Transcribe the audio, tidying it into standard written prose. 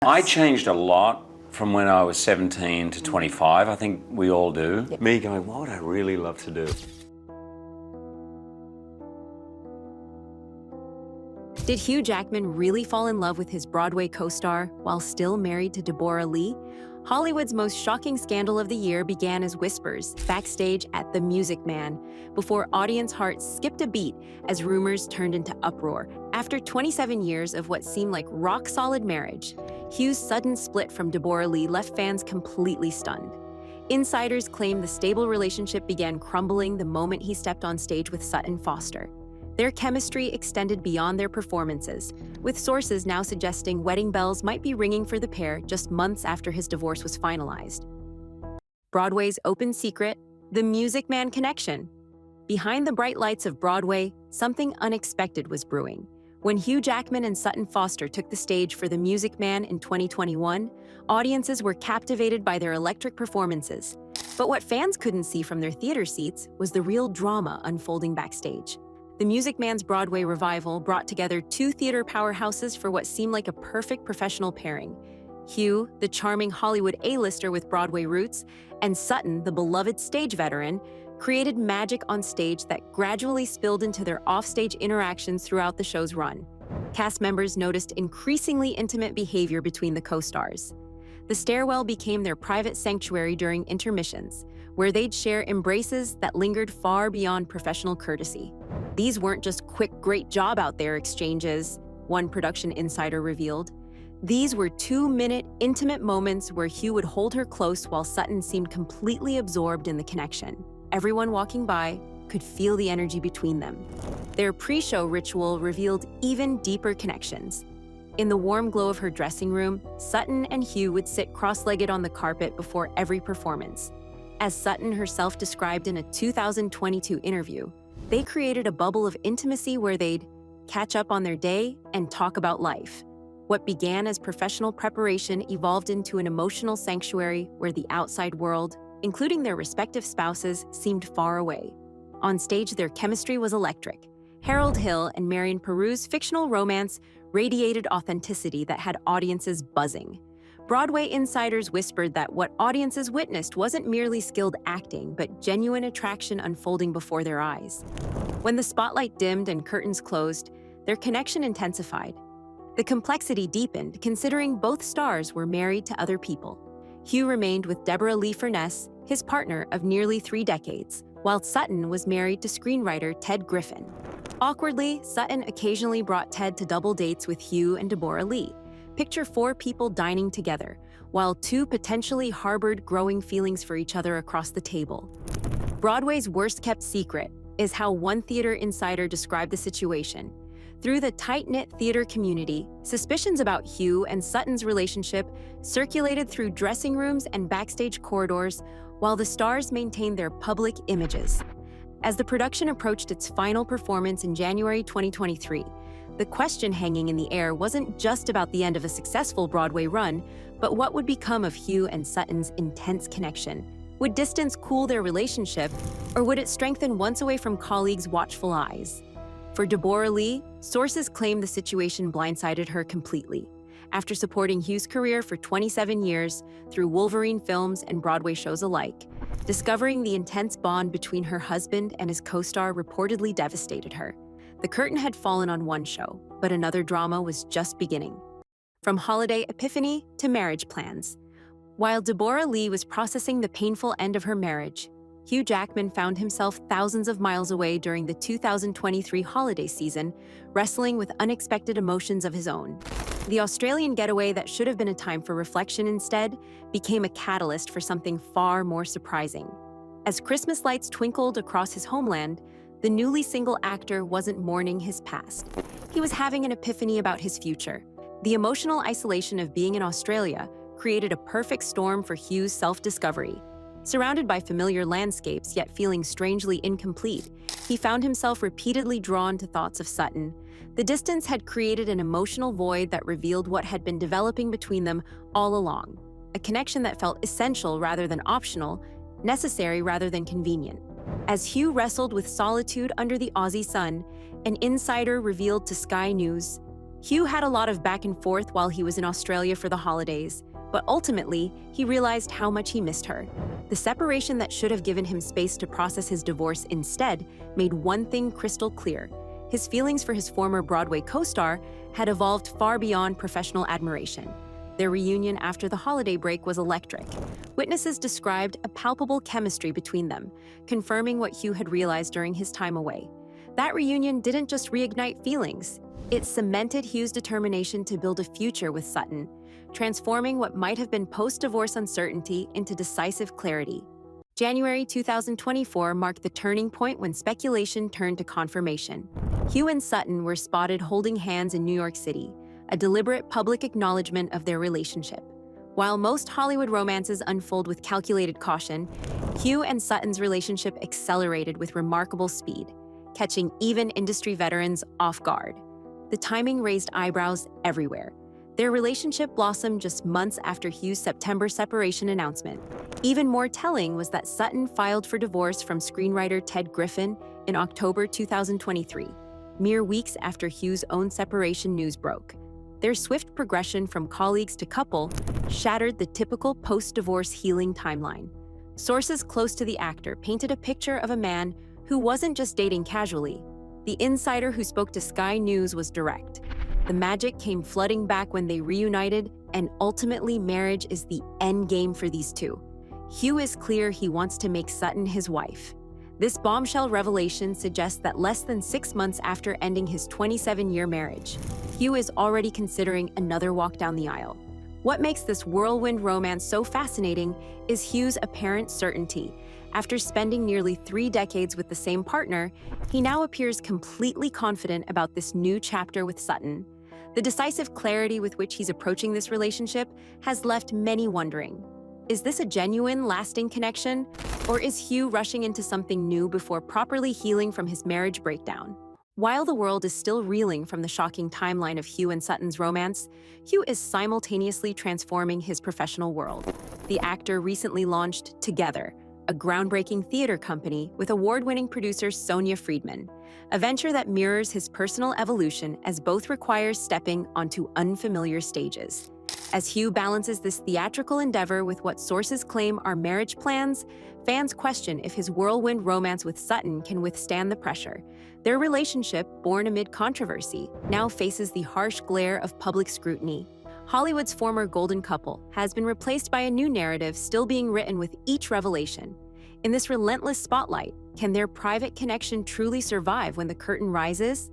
I changed a lot from when I was 17 to 25. I think we all do. Yep. Me going, what would I really love to do? Did Hugh Jackman really fall in love with his Broadway co-star while still married to Deborah Lee? Hollywood's most shocking scandal of the year began as whispers backstage at The Music Man, before audience hearts skipped a beat as rumors turned into uproar. After 27 years of what seemed like rock-solid marriage, Hugh's sudden split from Deborah Lee left fans completely stunned. Insiders claim the stable relationship began crumbling the moment he stepped on stage with Sutton Foster. Their chemistry extended beyond their performances, with sources now suggesting wedding bells might be ringing for the pair just months after his divorce was finalized. Broadway's open secret, the Music Man connection. Behind the bright lights of Broadway, something unexpected was brewing. When Hugh Jackman and Sutton Foster took the stage for The Music Man in 2021, audiences were captivated by their electric performances. But what fans couldn't see from their theater seats was the real drama unfolding backstage. The Music Man's Broadway revival brought together two theater powerhouses for what seemed like a perfect professional pairing. Hugh, the charming Hollywood A-lister with Broadway roots, and Sutton, the beloved stage veteran, created magic on stage that gradually spilled into their offstage interactions throughout the show's run. Cast members noticed increasingly intimate behavior between the co-stars. The stairwell became their private sanctuary during intermissions, where they'd share embraces that lingered far beyond professional courtesy. These weren't just quick, great job out there exchanges, one production insider revealed. These were 2-minute, intimate moments where Hugh would hold her close while Sutton seemed completely absorbed in the connection. Everyone walking by could feel the energy between them. Their pre-show ritual revealed even deeper connections. In the warm glow of her dressing room, Sutton and Hugh would sit cross-legged on the carpet before every performance. As Sutton herself described in a 2022 interview, they created a bubble of intimacy where they'd catch up on their day and talk about life. What began as professional preparation evolved into an emotional sanctuary where the outside world, including their respective spouses, seemed far away. On stage, their chemistry was electric. Harold Hill and Marion Peru's fictional romance radiated authenticity that had audiences buzzing. Broadway insiders whispered that what audiences witnessed wasn't merely skilled acting, but genuine attraction unfolding before their eyes. When the spotlight dimmed and curtains closed, their connection intensified. The complexity deepened, considering both stars were married to other people. Hugh remained with Deborah Lee Furness, his partner of nearly 3 decades, while Sutton was married to screenwriter Ted Griffin. Awkwardly, Sutton occasionally brought Ted to double dates with Hugh and Deborah Lee. Picture 4 people dining together, while 2 potentially harbored growing feelings for each other across the table. Broadway's worst-kept secret is how one theater insider described the situation. Through the tight-knit theater community, suspicions about Hugh and Sutton's relationship circulated through dressing rooms and backstage corridors, while the stars maintained their public images. As the production approached its final performance in January 2023, the question hanging in the air wasn't just about the end of a successful Broadway run, but what would become of Hugh and Sutton's intense connection. Would distance cool their relationship, or would it strengthen once away from colleagues' watchful eyes? For Deborah Lee, sources claim the situation blindsided her completely. After supporting Hugh's career for 27 years through Wolverine films and Broadway shows alike, discovering the intense bond between her husband and his co-star reportedly devastated her. The curtain had fallen on one show, but another drama was just beginning. From holiday epiphany to marriage plans. While Deborah Lee was processing the painful end of her marriage, Hugh Jackman found himself thousands of miles away during the 2023 holiday season, wrestling with unexpected emotions of his own. The Australian getaway that should have been a time for reflection instead became a catalyst for something far more surprising. As Christmas lights twinkled across his homeland, the newly single actor wasn't mourning his past. He was having an epiphany about his future. The emotional isolation of being in Australia created a perfect storm for Hugh's self-discovery. Surrounded by familiar landscapes, yet feeling strangely incomplete, he found himself repeatedly drawn to thoughts of Sutton. The distance had created an emotional void that revealed what had been developing between them all along, a connection that felt essential rather than optional, necessary rather than convenient. As Hugh wrestled with solitude under the Aussie sun, an insider revealed to Sky News, Hugh had a lot of back and forth while he was in Australia for the holidays, but ultimately, he realized how much he missed her. The separation that should have given him space to process his divorce instead made one thing crystal clear. His feelings for his former Broadway co-star had evolved far beyond professional admiration. Their reunion after the holiday break was electric. Witnesses described a palpable chemistry between them, confirming what Hugh had realized during his time away. That reunion didn't just reignite feelings, it cemented Hugh's determination to build a future with Sutton, transforming what might have been post-divorce uncertainty into decisive clarity. January 2024 marked the turning point when speculation turned to confirmation. Hugh and Sutton were spotted holding hands in New York City, a deliberate public acknowledgement of their relationship. While most Hollywood romances unfold with calculated caution, Hugh and Sutton's relationship accelerated with remarkable speed, catching even industry veterans off guard. The timing raised eyebrows everywhere. Their relationship blossomed just months after Hugh's September separation announcement. Even more telling was that Sutton filed for divorce from screenwriter Ted Griffin in October 2023, mere weeks after Hugh's own separation news broke. Their swift progression from colleagues to couple shattered the typical post-divorce healing timeline. Sources close to the actor painted a picture of a man who wasn't just dating casually. The insider who spoke to Sky News was direct. The magic came flooding back when they reunited, and ultimately marriage is the end game for these two. Hugh is clear he wants to make Sutton his wife. This bombshell revelation suggests that less than 6 months after ending his 27-year marriage, Hugh is already considering another walk down the aisle. What makes this whirlwind romance so fascinating is Hugh's apparent certainty. After spending nearly 3 decades with the same partner, he now appears completely confident about this new chapter with Sutton. The decisive clarity with which he's approaching this relationship has left many wondering. Is this a genuine, lasting connection? Or is Hugh rushing into something new before properly healing from his marriage breakdown? While the world is still reeling from the shocking timeline of Hugh and Sutton's romance, Hugh is simultaneously transforming his professional world. The actor recently launched Together, a groundbreaking theater company with award-winning producer Sonia Friedman, a venture that mirrors his personal evolution as both requires stepping onto unfamiliar stages. As Hugh balances this theatrical endeavor with what sources claim are marriage plans, fans question if his whirlwind romance with Sutton can withstand the pressure. Their relationship, born amid controversy, now faces the harsh glare of public scrutiny. Hollywood's former golden couple has been replaced by a new narrative still being written with each revelation. In this relentless spotlight, can their private connection truly survive when the curtain rises?